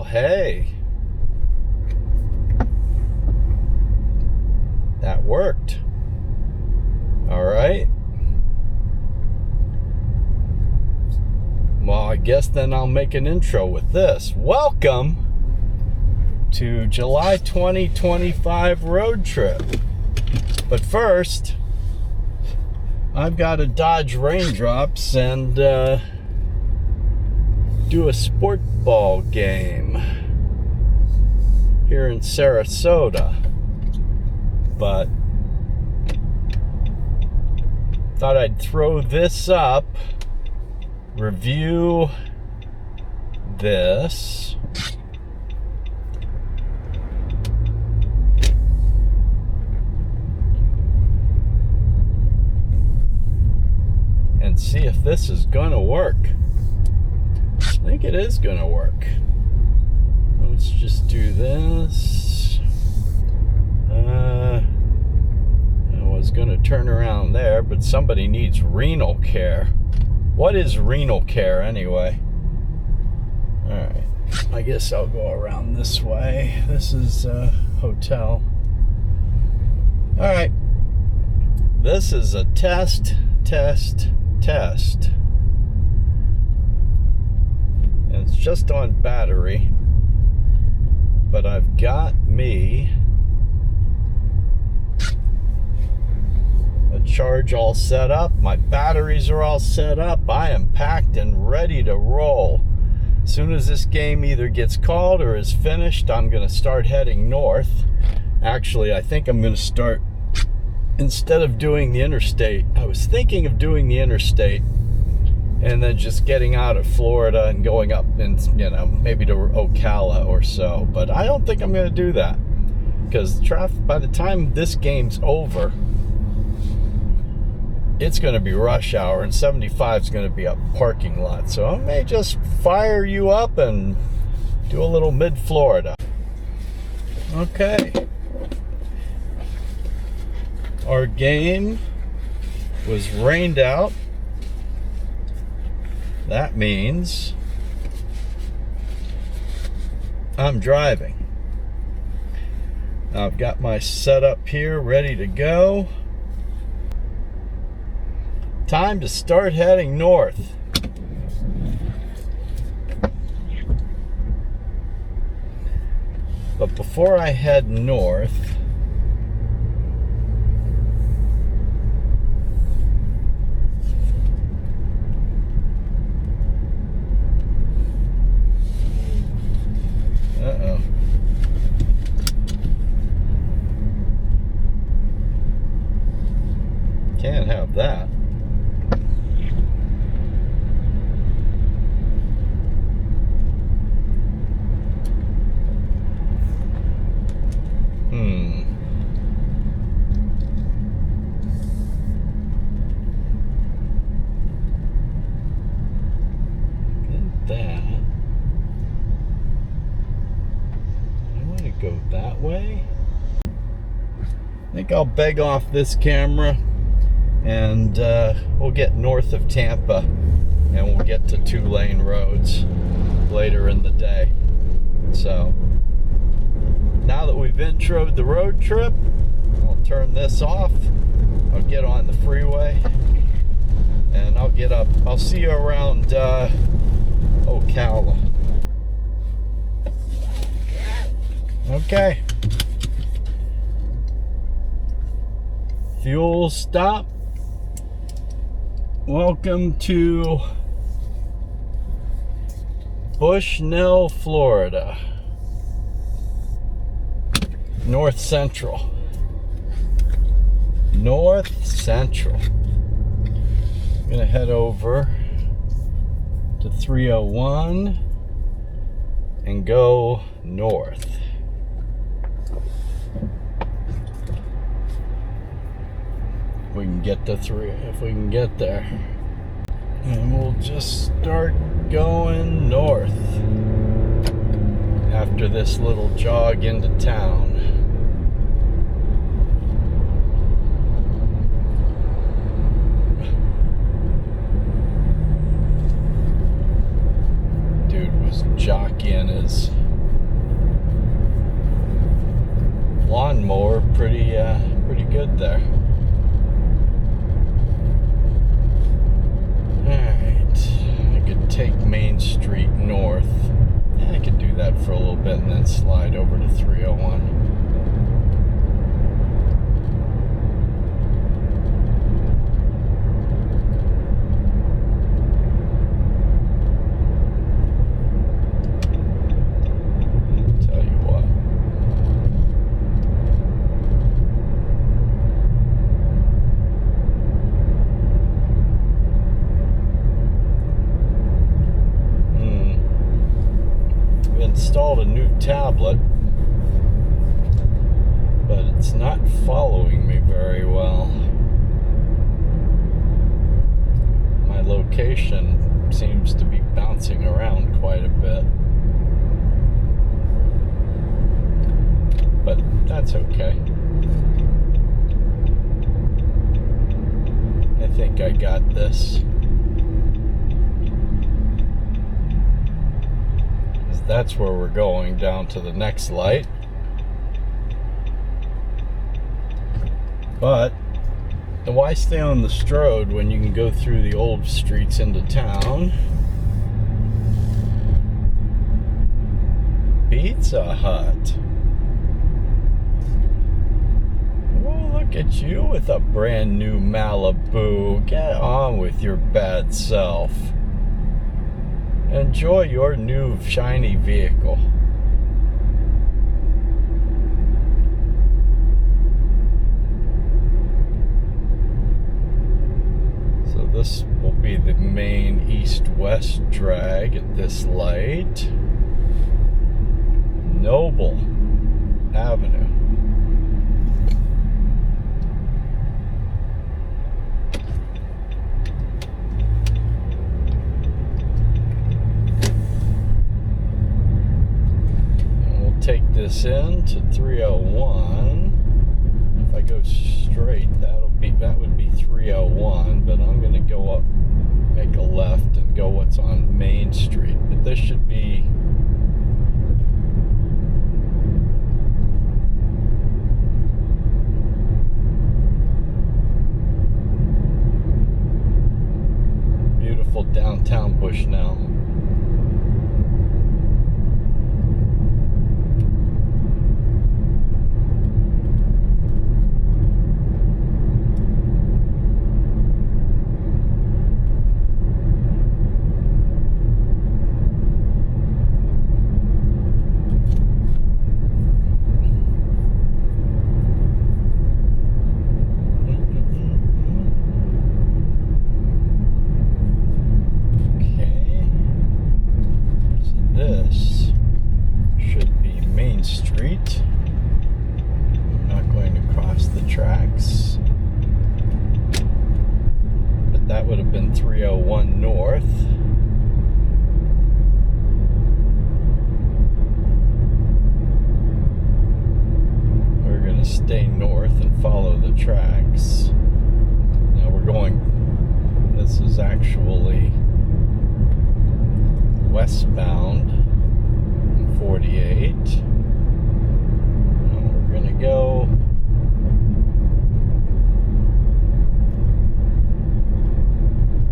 hey. That worked. All right. Well, I guess then I'll make an intro with this. Welcome to July 2025 road trip. But first, I've got to dodge raindrops and do a sport ball game here in Sarasota. But thought I'd throw this up, review this, and see if this is gonna work. I think it is gonna work. Let's just do this. I was gonna turn around there, but somebody needs renal care. What is renal care anyway? Alright, I guess I'll go around this way. This is a hotel. Alright, this is a test. And it's just on battery, but I've got me a charge all set up. My batteries are all set up. I am packed and ready to roll. As soon as this game either gets called or is finished, I'm going to start heading north. Actually, I think I'm going to start, instead of doing the interstate, I was thinking of doing the interstate and then just getting out of Florida and going up and, you know, maybe to Ocala or so. But I don't think I'm going to do that, because traffic, by the time this game's over, it's going to be rush hour, and 75 is going to be a parking lot. So I may just fire you up and do a little mid-Florida. Okay. Our game was rained out. That means I'm driving. I've got my setup here ready to go. Time to start heading north. But before I head north, can't have that. Go that way. I think I'll beg off this camera and we'll get north of Tampa and we'll get to 2-lane roads later in the day. So now that we've introed the road trip, I'll turn this off. I'll get on the freeway and I'll get up. I'll see you around Ocala. Okay. Fuel stop. Welcome to Bushnell, Florida. North Central. North Central. I'm gonna head over to 301 and go north. We can get to 3 if we can get there, and we'll just start going north after this little jog into town. Dude was jockeying his lawnmower pretty good there. Alright, I could take Main Street north. Yeah, I could do that for a little bit and then slide over to 301. Installed a new tablet, but it's not following me very well. My location seems to be bouncing around quite a bit, but that's okay. I think I got this. That's where we're going, down to the next light. But why stay on the Strode when you can go through the old streets into town? Pizza Hut. Oh, look at you with a brand new Malibu. Get on with your bad self. Enjoy your new shiny vehicle. So this will be the main east-west drag at this light. Noble Avenue. Take this in to 301. If I go straight, that would be 301, but I'm going to go up, make a left, and go what's on Main Street. But this should be beautiful downtown Bushnell. Street. I'm not going to cross the tracks, but that would have been 301 north. We're going to stay north and follow the tracks. Now we're going, this is actually westbound 48. Go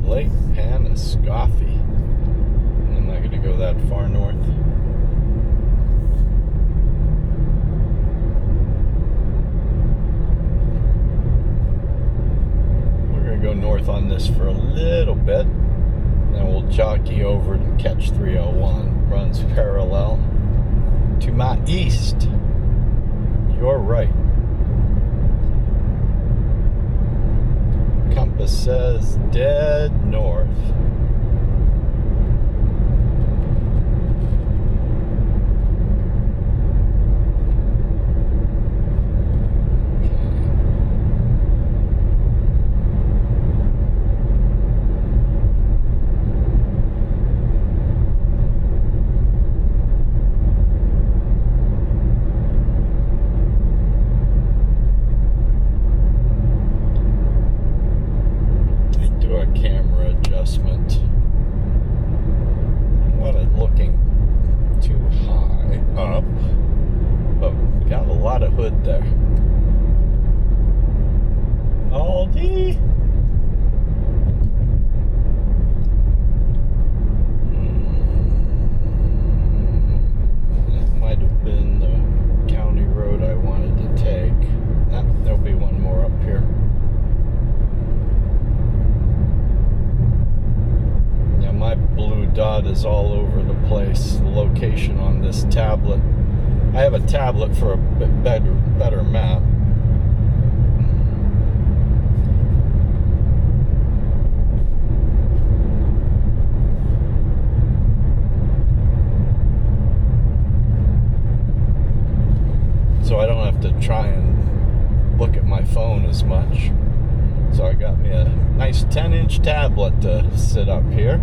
Lake Paniscoffee. I'm not going to go that far north. We're going to go north on this for a little bit, then we'll jockey over and catch 301. Runs parallel to my east. You're right. Compass says dead north. Camera adjustment. hood there. Aldi. That might have been the county road I wanted to take. There'll be one more up here. Yeah, my blue dot is all over the place. The location on this tablet. I have a tablet for a bit better map. So I don't have to try and look at my phone as much. So I got me a nice 10-inch tablet to sit up here.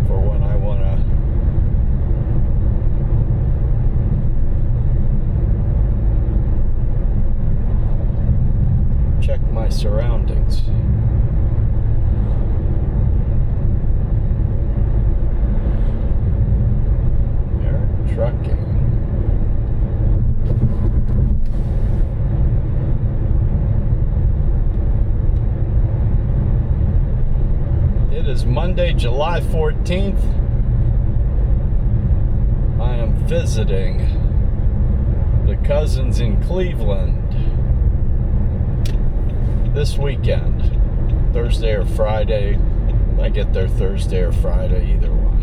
For when I want to check my surroundings. Trucking. It is Monday, July 14th. I am visiting the cousins in Cleveland this weekend, Thursday or Friday. I get there Thursday or Friday, either one.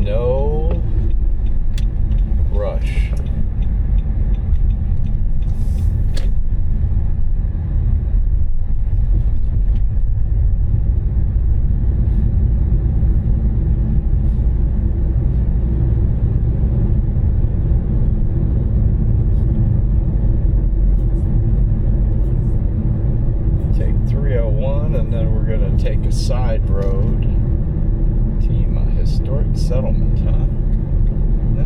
No rush. Take 301 and then we're going to take a side road. Historic settlement, huh? Yeah.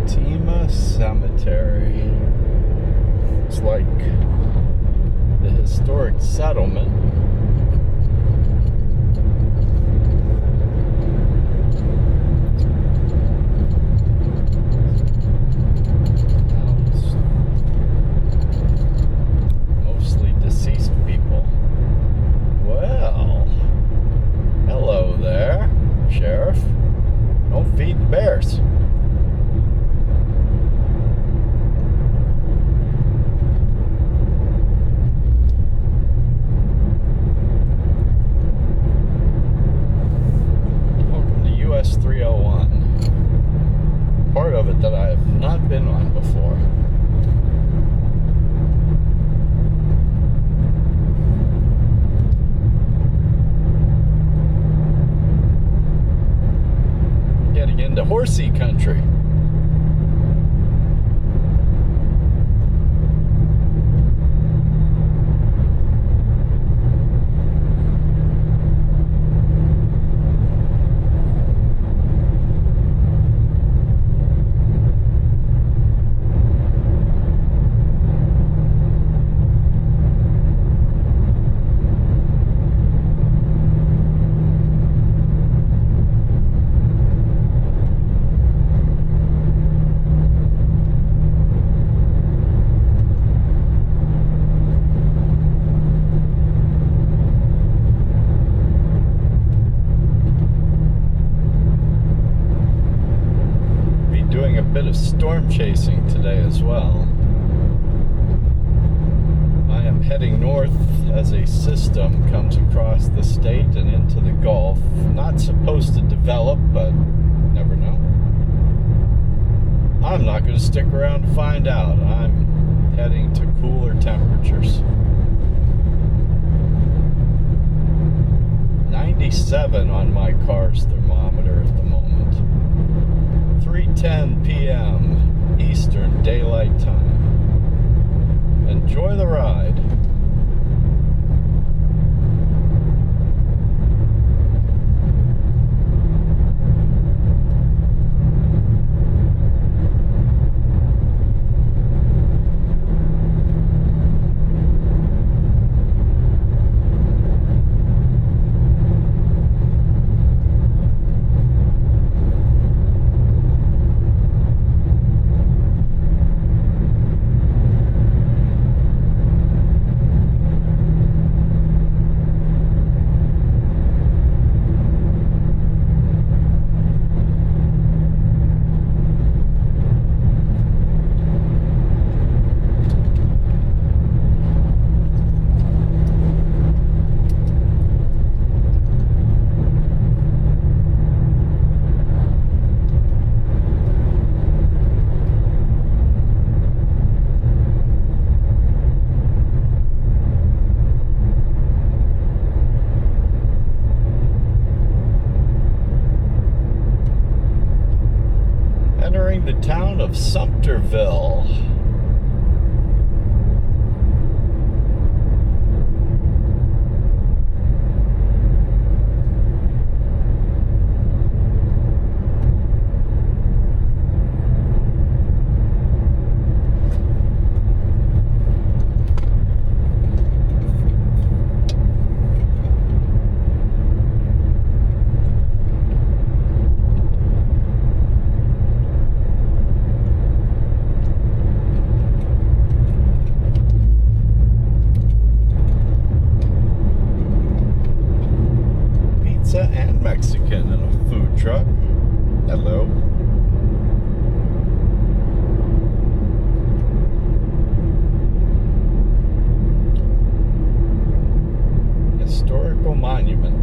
Tima Cemetery. It's like the historic settlement. That I have not been on before. Getting into horsey country. Bit of storm chasing today as well. I am heading north as a system comes across the state and into the Gulf. Not supposed to develop, but never know. I'm not going to stick around to find out. I'm heading to cooler temperatures. 97 on my car's thermometer at the moment. 3:10 p.m. Eastern Daylight Time. Enjoy the ride. town of Sumterville. And Mexican in a food truck. Hello. Historical monument.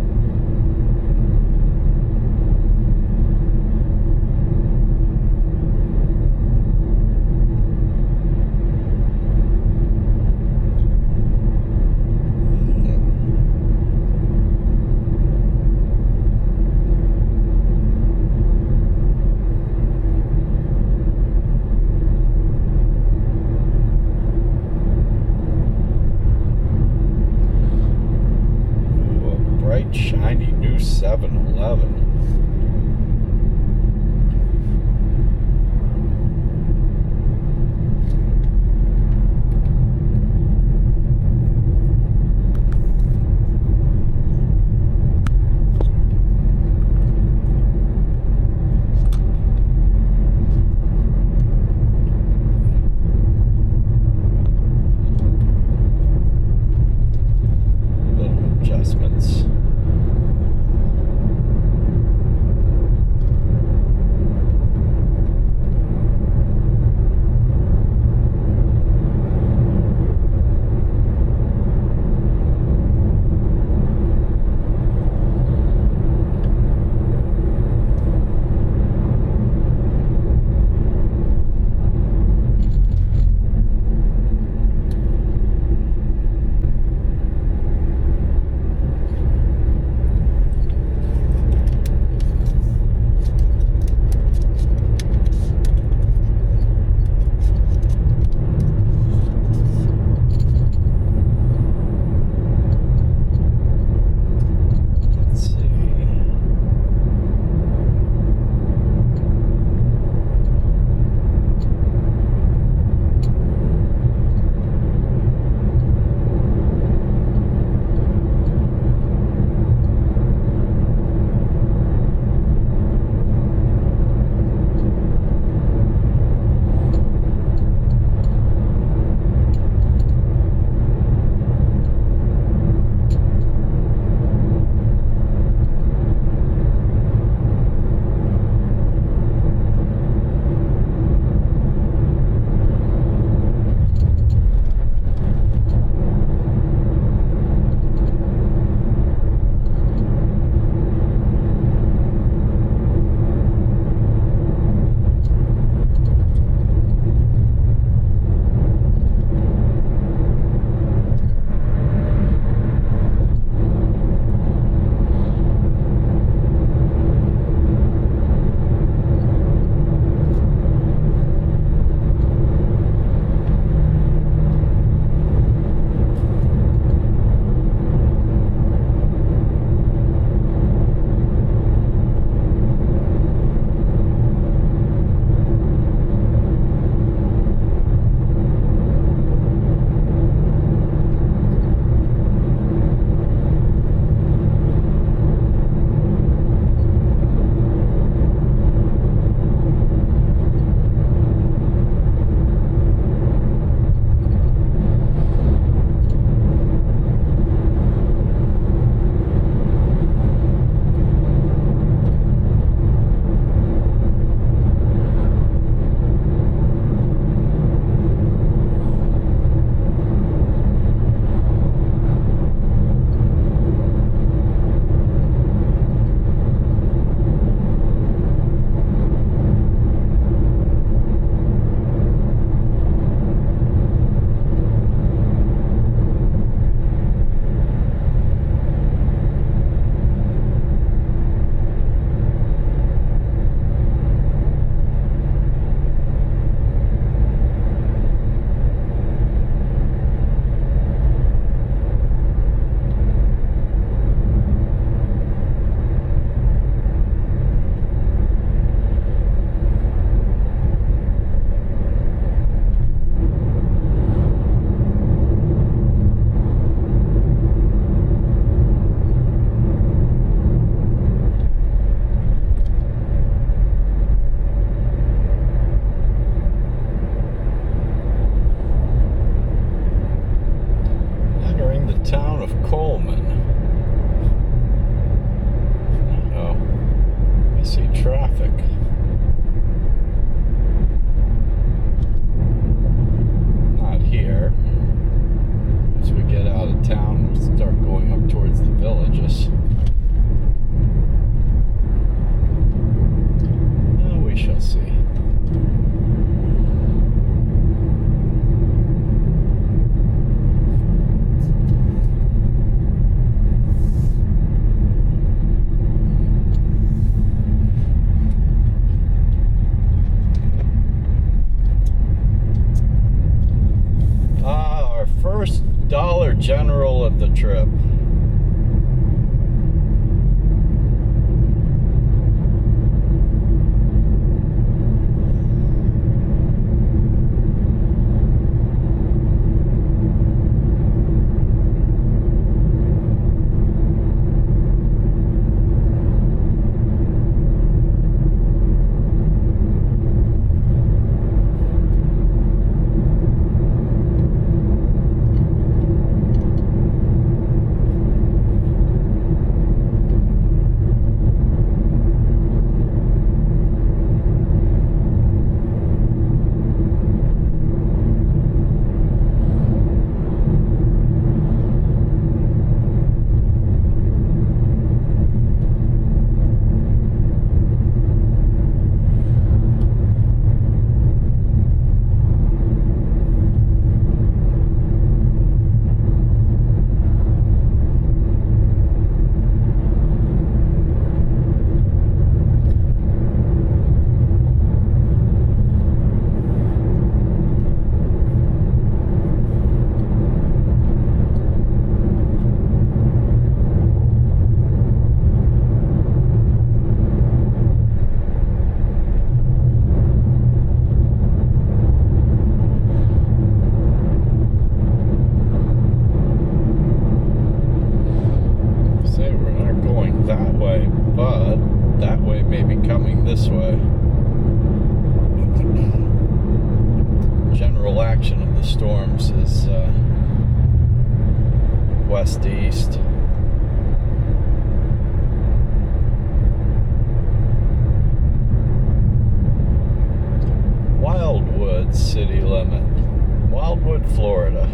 Shiny new 7-Eleven. Little adjustments. town of Coleman. Oh, I see traffic. Not here. As we get out of town, we start going up towards the villages. We shall see. Our first Dollar General of the trip. This way. General action of the storms is west-east. Wildwood city limit. Wildwood, Florida.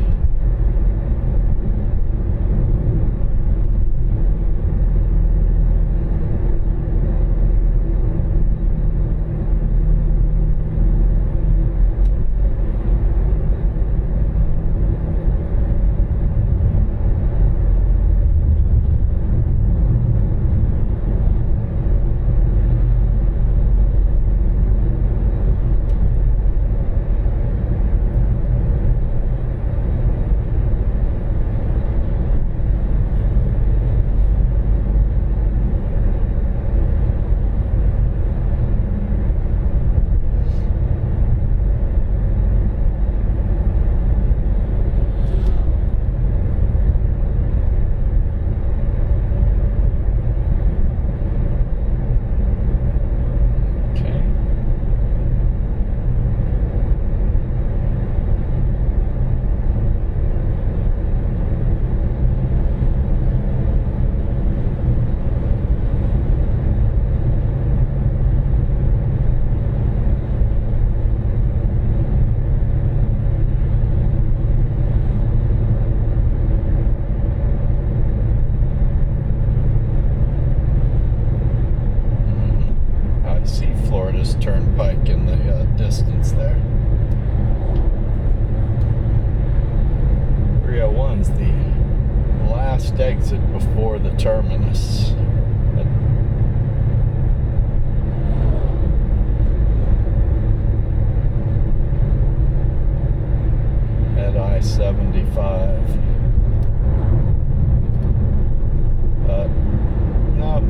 Turnpike in the distance there. 301's the last exit before the terminus. At I-75. No,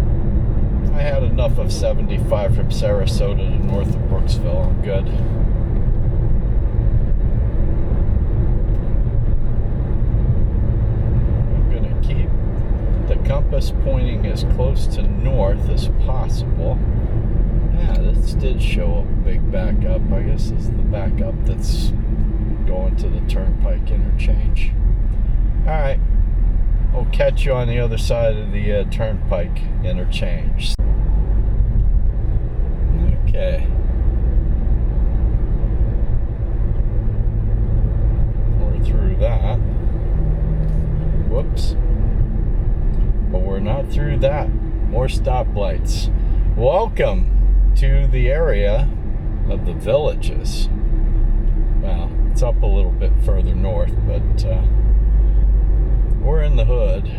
I had enough of 75 from Sarasota to north of Brooksville. I'm good. I'm going to keep the compass pointing as close to north as possible. Yeah, this did show a big backup. I guess this is the backup that's going to the Turnpike interchange. Alright, I'll catch you on the other side of the turnpike interchange. Okay. We're through that. Whoops. But we're not through that. More stoplights. Welcome to the area of the Villages. Well, it's up a little bit further north, but we're in the hood.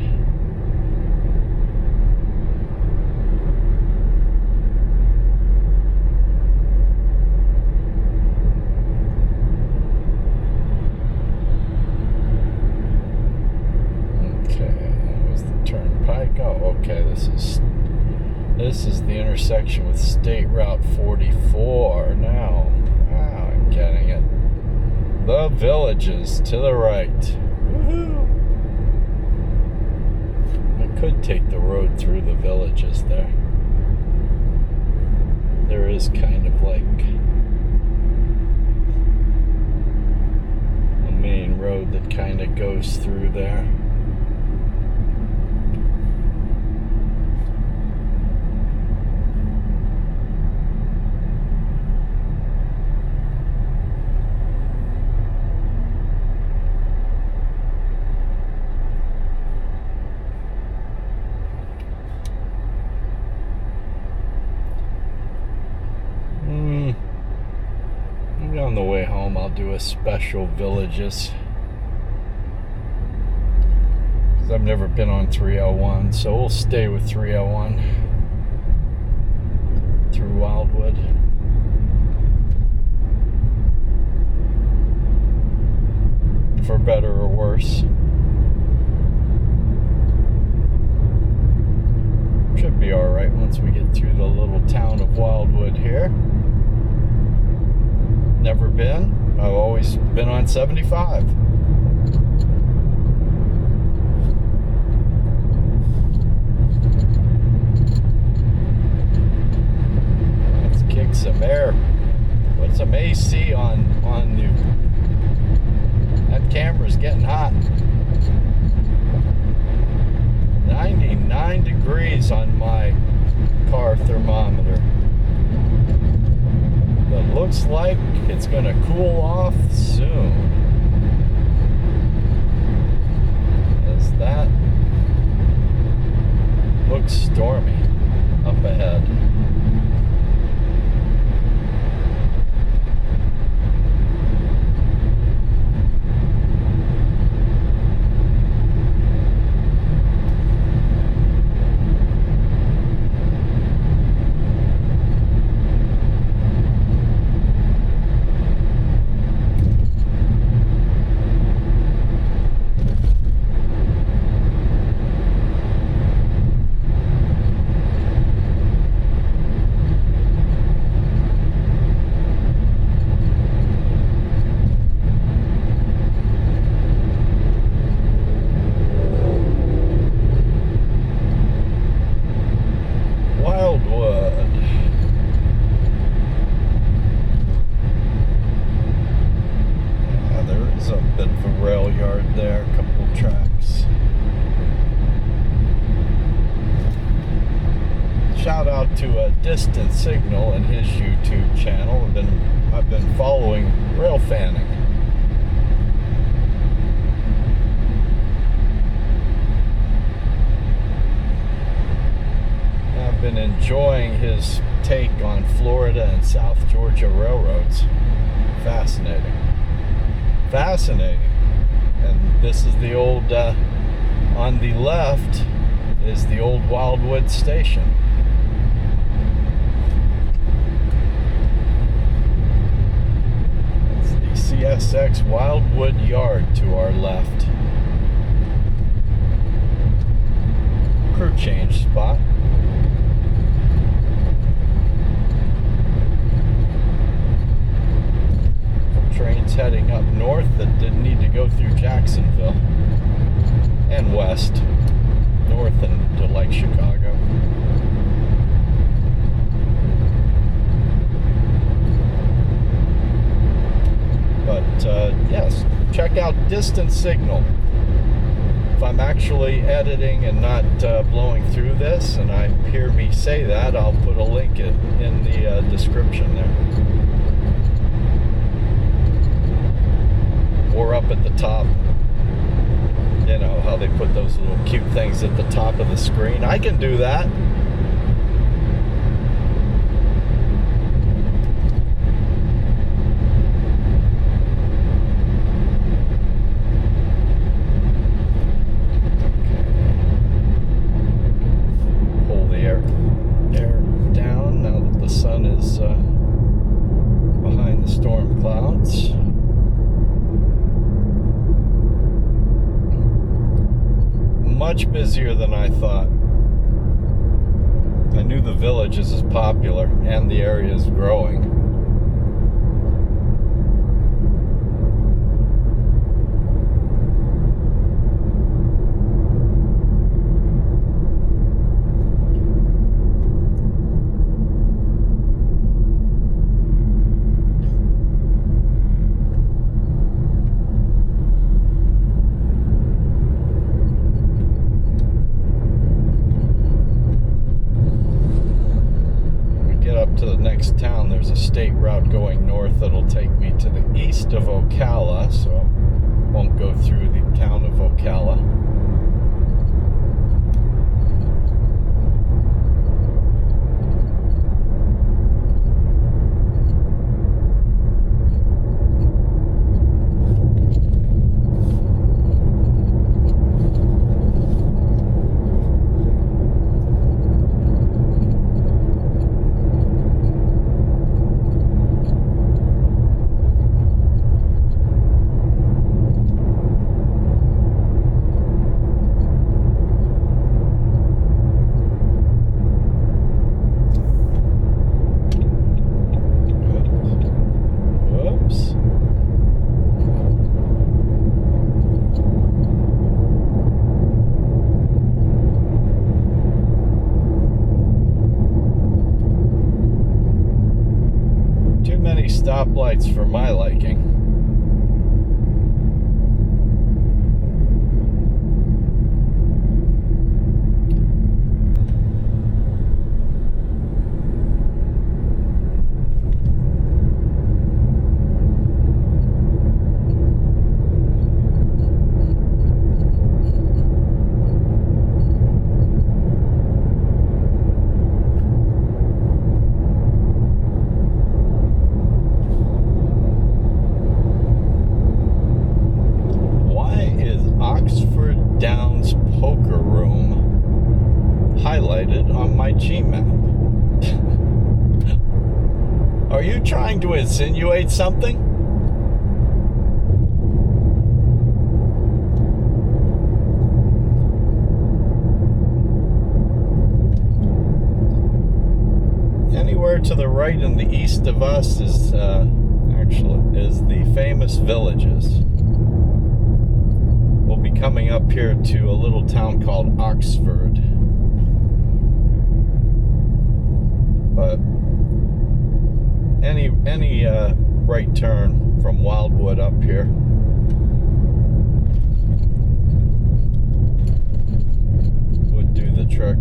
Okay, this is the intersection with State Route 44. Now I'm getting it. The Villages to the right. Woohoo! I could take the road through the Villages there. There is kind of like a main road that kind of goes through there. On the way home, I'll do a special Villages, because I've never been on 301, so we'll stay with 301 through Wildwood. For better or worse. Should be alright once we get through the little town of Wildwood here. Never been. I've always been on 75. Let's kick some air. Put some AC on you. That camera's getting hot. 99 degrees on my car thermometer. But looks like it's going to cool off soon. As that looks stormy up ahead. Shout out to Distant Signal and his YouTube channel. I've been following rail fanning. I've been enjoying his take on Florida and South Georgia railroads. Fascinating. Fascinating. And this is the old, on the left is the old Wildwood station. That's the CSX Wildwood Yard to our left. Crew change spot. Trains heading up north that didn't need to go through Jacksonville and west, north and to Lake Chicago. But yes, check out Distant Signal. if I'm actually editing and not blowing through this, and I hear me say that, I'll put a link in the description there. Or up at the top. You know how they put those little cute things at the top of the screen. I can do that. Pull the air down now that the sun is behind the storm clouds. Much busier than I thought. I knew the Villages is popular and the area is growing. To the next town, there's a state route going north that'll take me to the east of Ocala, so I won't go through the town of Ocala. Stoplights for my liking. Highlighted on my G-map. Are you trying to insinuate something? Anywhere to the right and the east of us is the famous Villages. We'll be coming up here to a little town called Oxford. But any right turn from Wildwood up here would do the trick.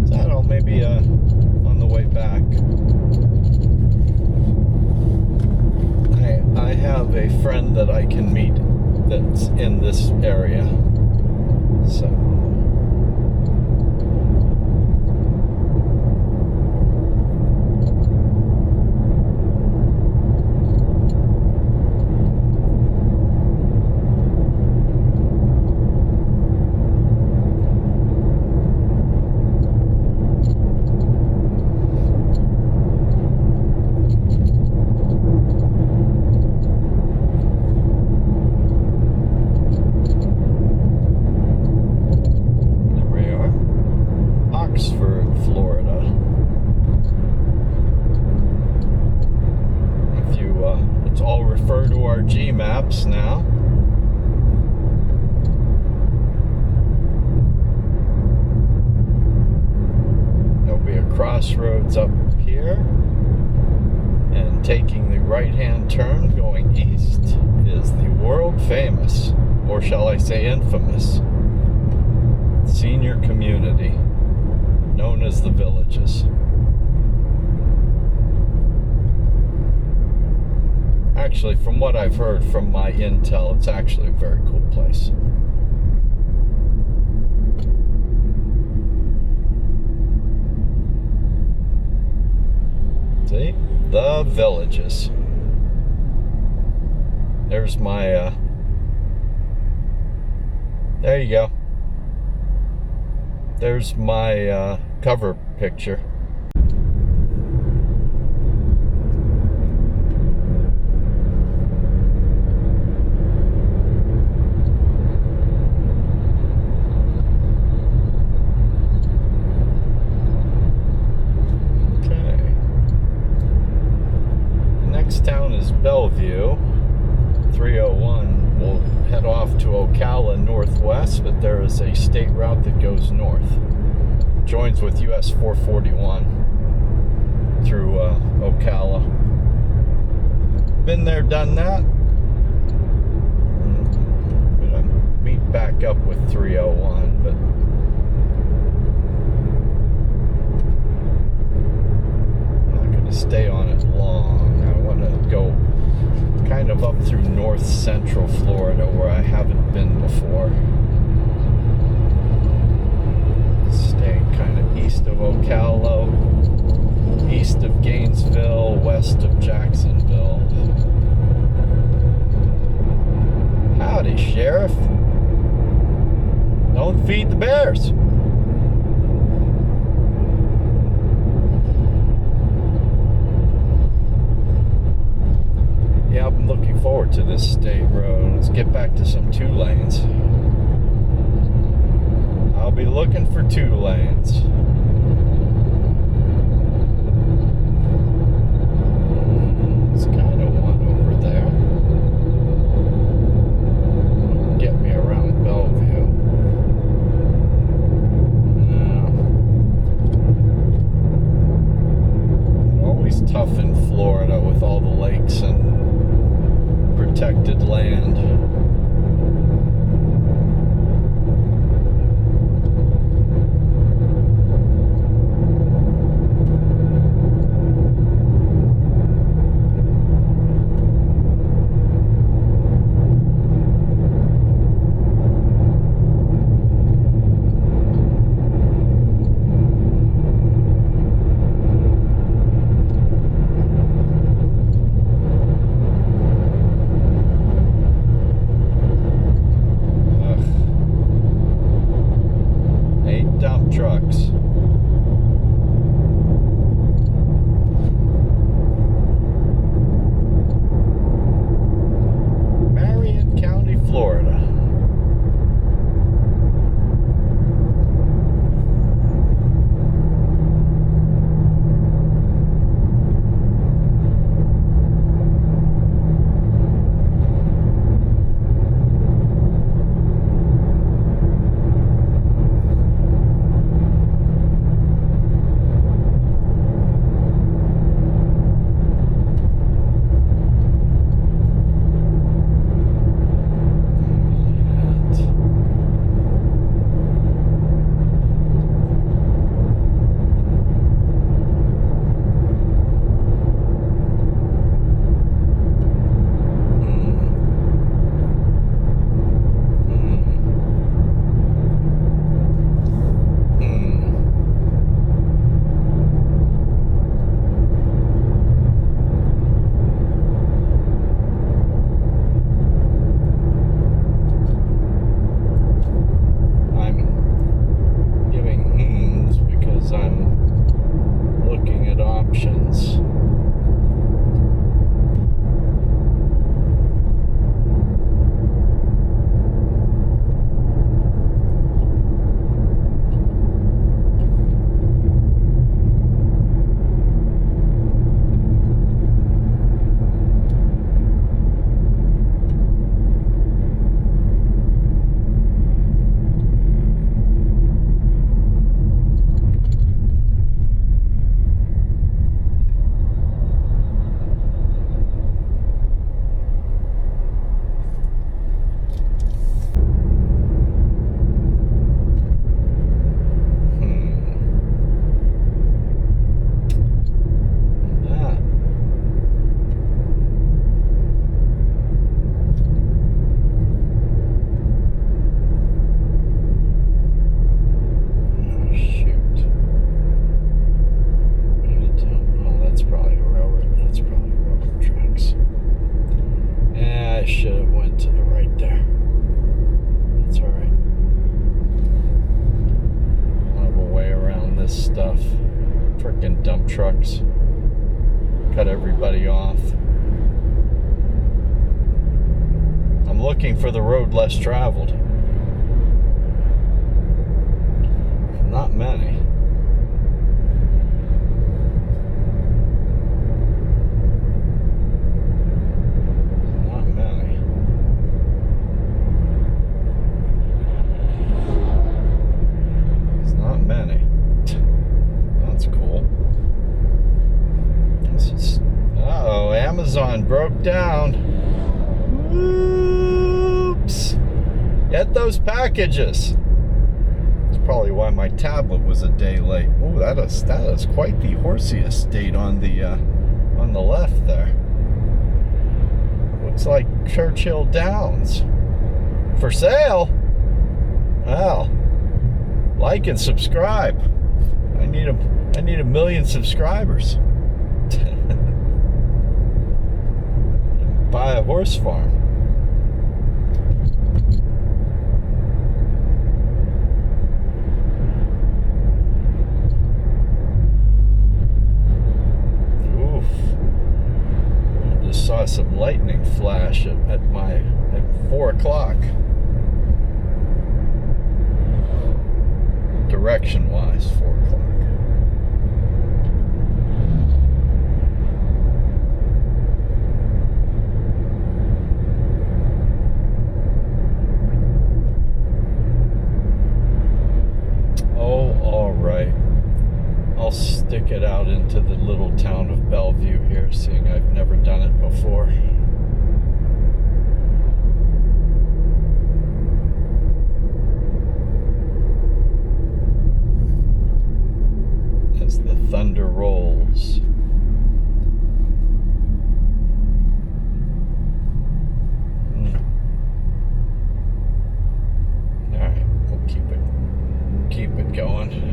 So I don't know, maybe on the way back. I have a friend that I can meet that's in this area. So Florida. If you, let's all refer to our G maps now. There'll be a crossroads up here, and taking the right-hand turn going east is the world famous, or shall I say infamous, senior community known as The Villages. Actually, from what I've heard from my intel, it's actually a very cool place. See? The Villages. There's my, there you go. There's my cover picture. Town is Belleview. 301 will head off to Ocala northwest, but there is a state route that goes north. Joins with US 441 through Ocala. Been there, done that. I'm gonna meet back up with 301, but I'm not gonna stay on it long. I want to go kind of up through north central Florida where I haven't been before. Staying kind of east of Ocala, east of Gainesville, west of Jacksonville. Howdy, Sheriff. Don't feed the bears. Yeah, I'm looking forward to this state road. Let's get back to some 2 lanes. I'll be looking for 2 lanes. It's kind of one over there. Get me around Bellevue. No. Always tough in Florida with all the lakes and protected land. trucks. Cut everybody off. I'm looking for the road less traveled. Not many. Not many. It's not many. That's cool. This is, uh-oh, Amazon broke down. Oops. Get those packages. Probably why my tablet was a day late. Oh, that is quite the horsey estate on the left there. Looks like Churchill Downs. For sale? Well, like and subscribe. I need a million subscribers. Buy a horse farm. Saw some lightning flash at 4 o'clock. Direction wise, 4 o'clock. Oh, all right. I'll stick it out into the little town of Belleview here, seeing I've never done it before. As the thunder rolls. All right, we'll keep it going.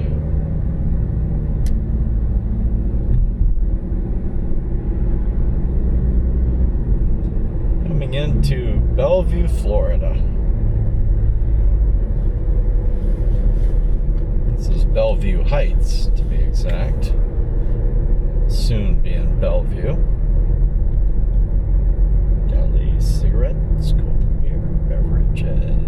Into Bellevue, Florida. This is Bellevue Heights, to be exact. Soon be in Bellevue. Deli, cigarettes, cold beer, beverages.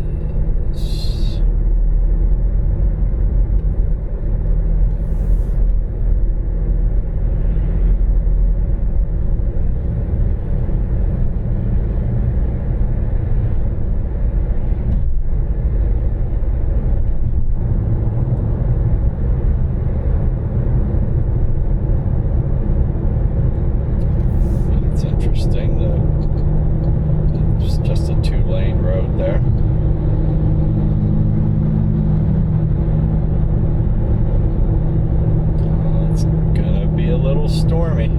Stormy.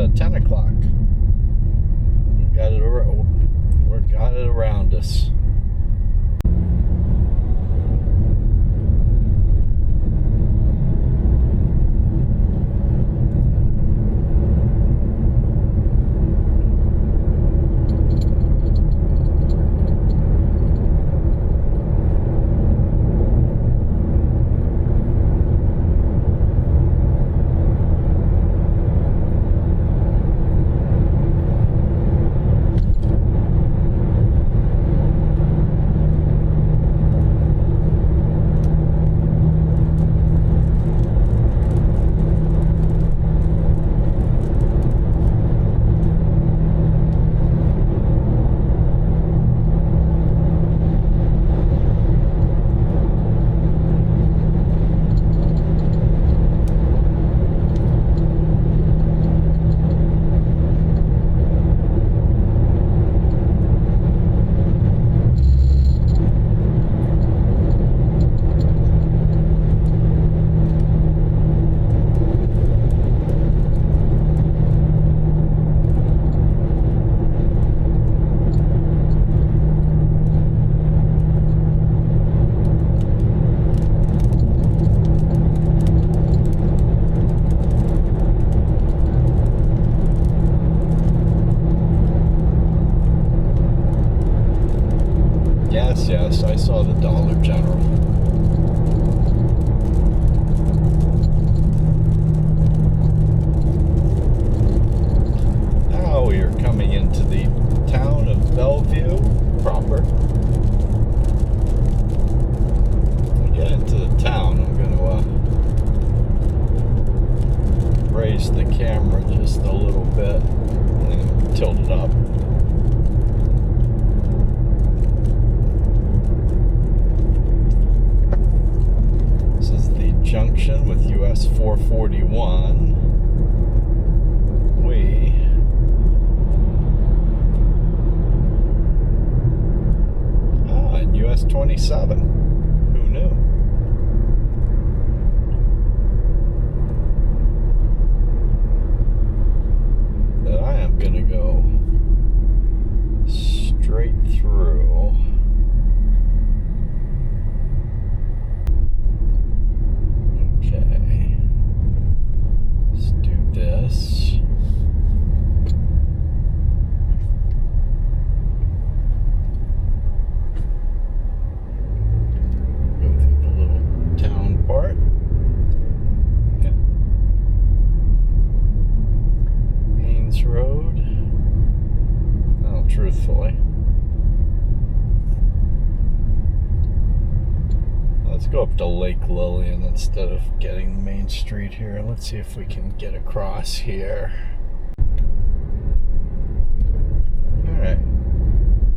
at 10 o'clock. We got it around us. yes, I saw the Dollar General. Now we are coming into the town of Belleview proper. When we get into the town, I'm going to raise the camera just a little bit and tilt it up. This is the junction with US 441. And US 27. Who knew? That I am going to go straight through. Okay. Let's do this. Go through the little town part. Yeah. Haynes Road. Well, truthfully. Let's go up to Lake Lillian instead of getting Main Street here. Let's see if we can get across here. Alright.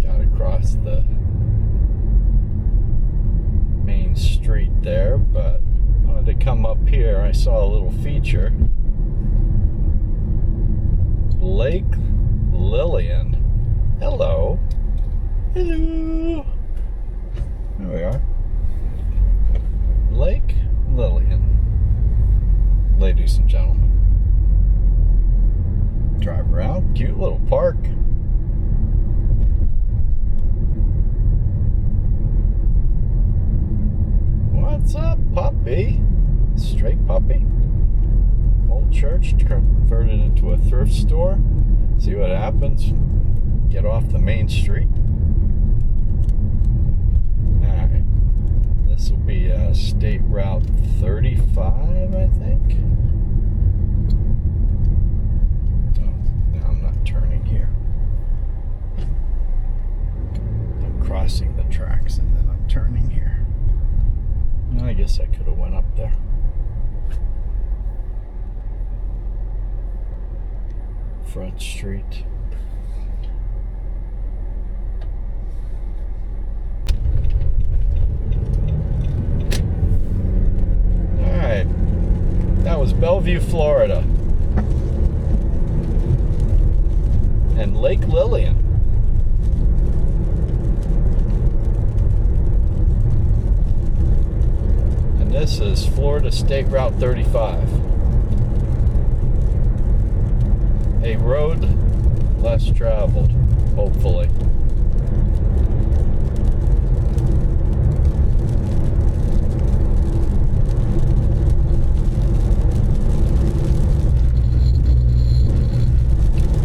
Got across the Main Street there, but I wanted to come up here. I saw a little feature. Lake Lillian. Hello. Hello. There we are. Lake Lillian. Ladies and gentlemen. Drive around. Cute little park. What's up, puppy? Straight puppy. Old church converted into a thrift store. See what happens. Get off the main street. Alright. This will be State Route 35, I think. Oh, now I'm not turning here. I'm crossing the tracks and then I'm turning here. I guess I could have went up there. Front Street. Alright. That was Belleview, Florida. And Lake Lillian. And this is Florida State Route 35. A road less traveled, hopefully.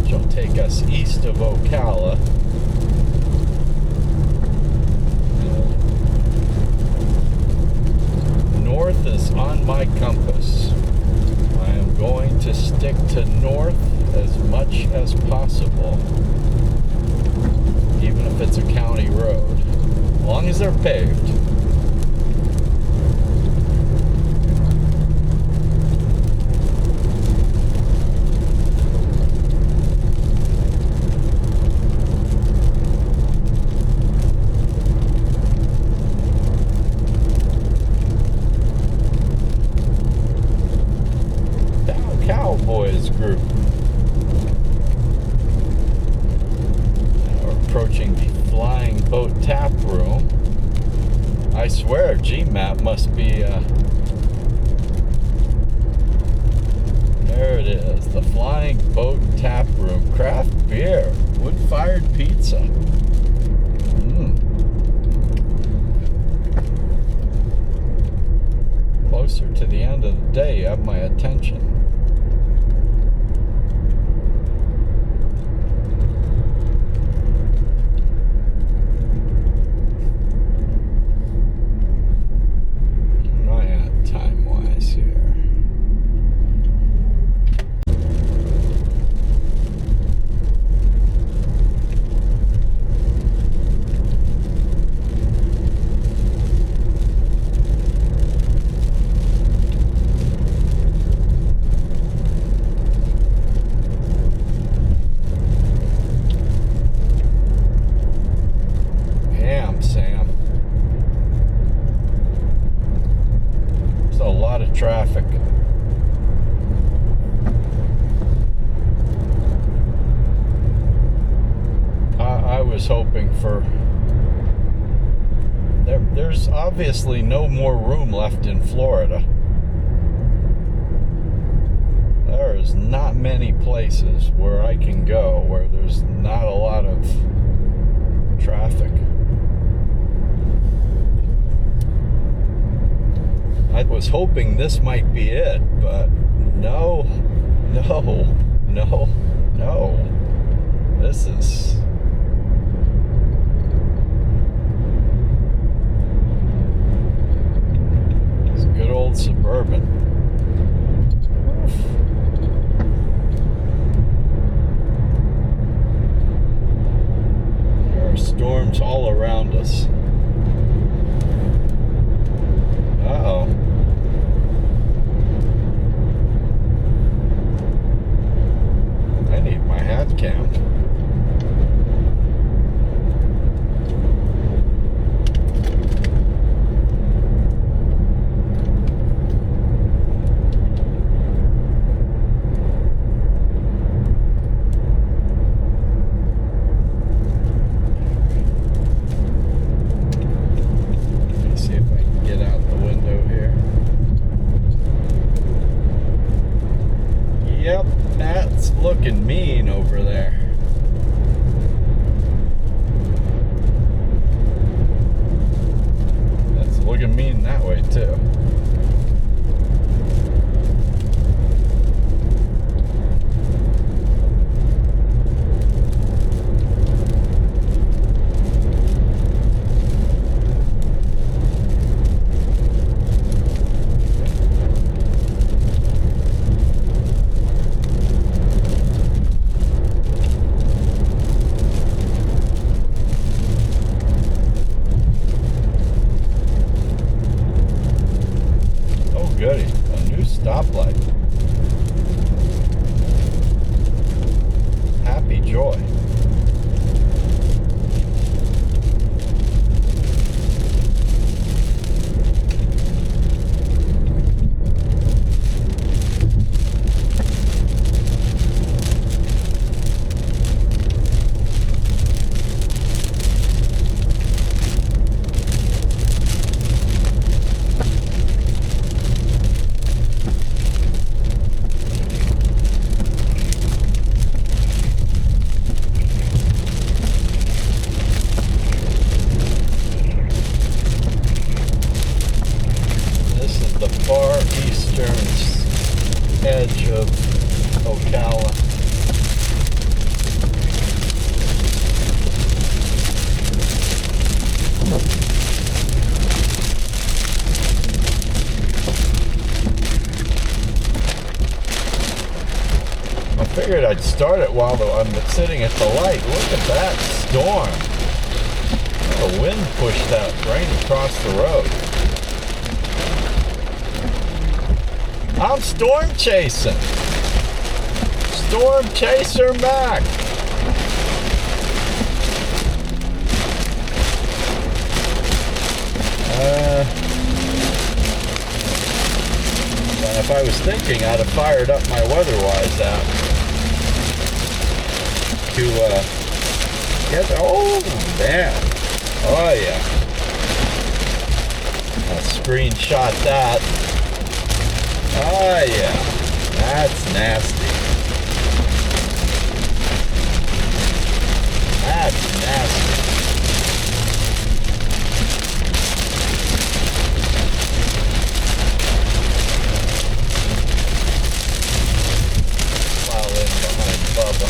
She'll take us east of Ocala. North is on my compass. I am going to stick to north as much as possible, even if it's a county road, as long as they're paved. Cowboys group. Approaching the Flying Boat Tap Room. I swear GMAP must be there it is, the Flying Boat Tap Room. Craft beer, wood-fired pizza. Closer to the end of the day, you have my attention. for... There's obviously no more room left in Florida. There is not many places where I can go where there's not a lot of traffic. I was hoping this might be it, but no. This is... It's a good old Suburban. Oof. There are storms all around us. Uh-oh. I need my hat cam. Yep, that's looking mean over there. That's looking mean that way too. Goody, a new stoplight. Happy joy. The far eastern edge of Ocala. I figured I'd start it while I'm sitting at the light. Look at that storm. The wind pushed that rain across the road. I'm storm chasing. Storm chaser Mac. If I was thinking, I'd have fired up my WeatherWise app to get. Oh man! Oh yeah! I'll screenshot that. Oh yeah, that's nasty. That's nasty. Plow in behind Bubba.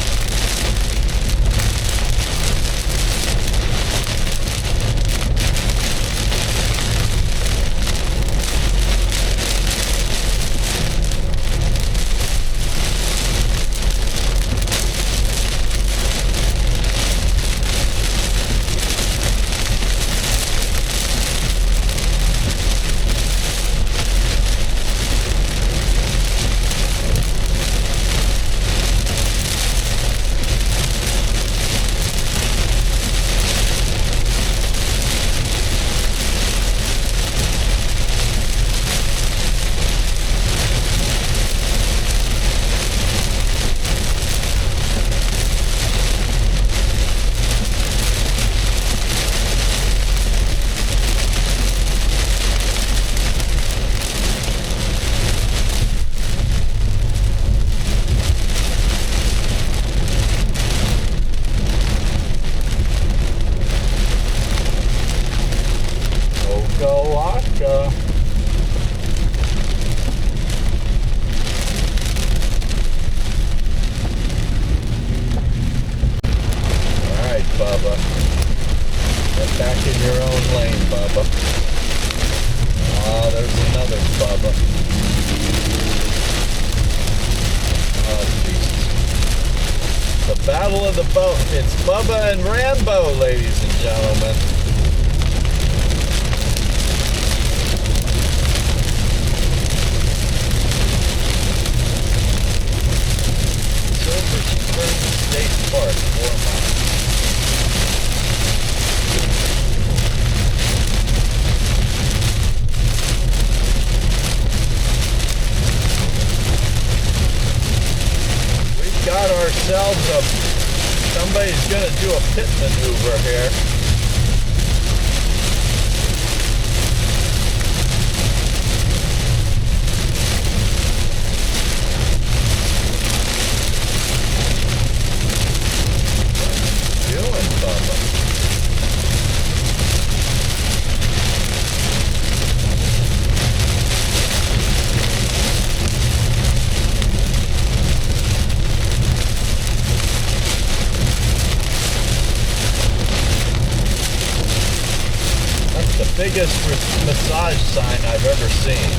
Battle of the boat. It's Bubba and Rambo, ladies and gentlemen. Silver Springs State Park, 4 miles. We've got ourselves somebody's gonna do a pit maneuver here. Biggest massage sign I've ever seen.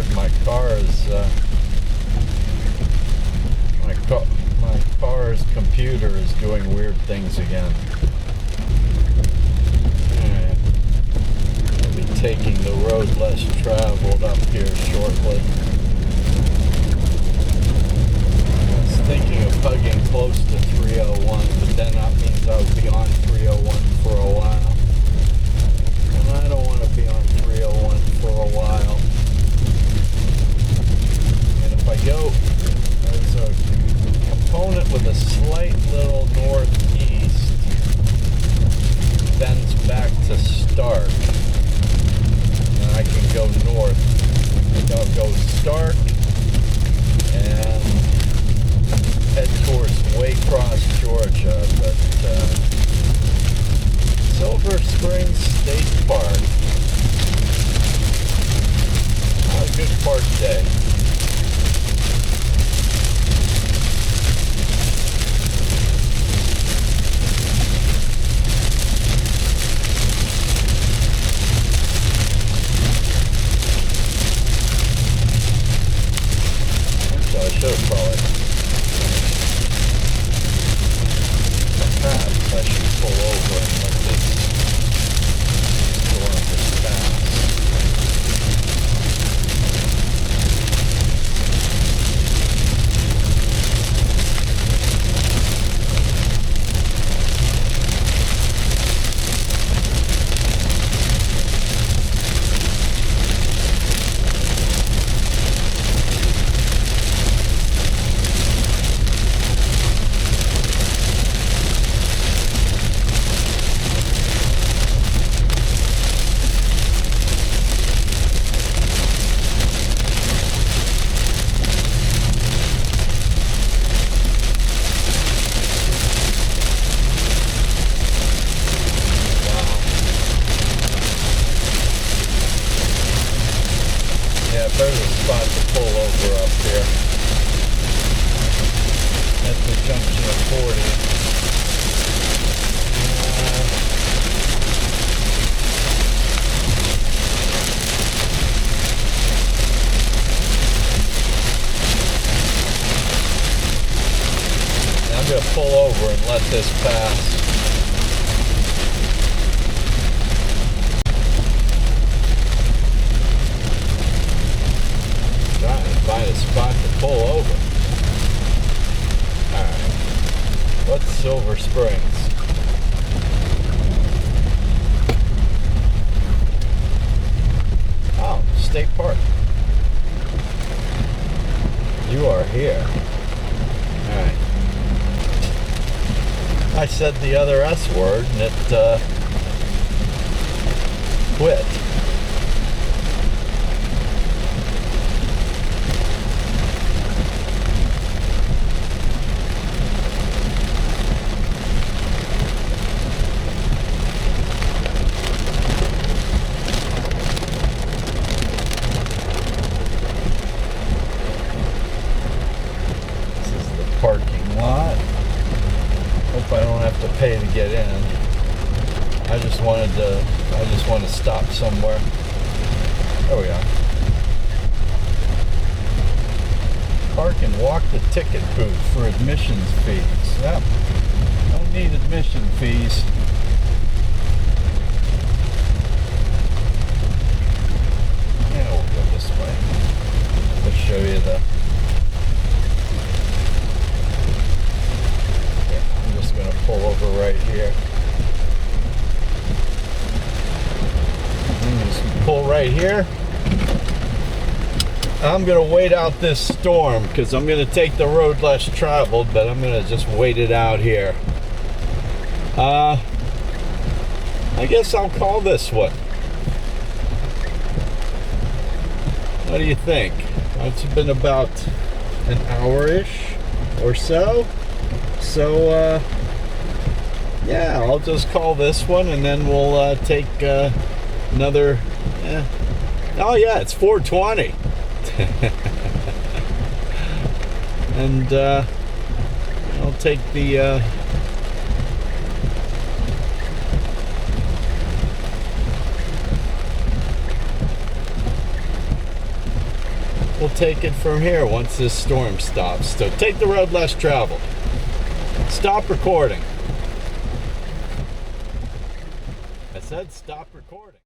hard. My car's computer is doing weird things again. Alright. I'll be taking the road less traveled up here shortly. I was thinking of hugging close to 301, but then that means I would be on 301 for a while. And I don't want to be on 301 for a while. And if I go, there's a component with a slight little northeast, bends back to Stark. And I can go north. I think I'll go Stark and head towards Waycross, Georgia, but Silver Springs State Park. A good park day. So I should have probably perhaps I should pull over and let this storm just pass. There's a spot to pull over up here at the junction of 40. I'm going to pull over and let this pass. Find a spot to pull over. Alright. What's Silver Springs? Oh, State Park. You are here. Alright. I said the other S word and it quit. Parking lot. Hope I don't have to pay to get in. I just want to stop somewhere. There we are. Park and walk the ticket booth for admissions fees. Yep. Don't need admission fees. Yeah, we'll go this way. I'll show you the going to pull over right here. Just pull right here. I'm going to wait out this storm because I'm going to take the road less traveled, but I'm going to just wait it out here. I guess I'll call this one. What do you think? It's been about an hour-ish or so. So, yeah, I'll just call this one, and then we'll take another. Oh yeah, it's 4:20, and I'll take the. we'll take it from here once this storm stops. So take the road less traveled. Stop recording. I said stop recording.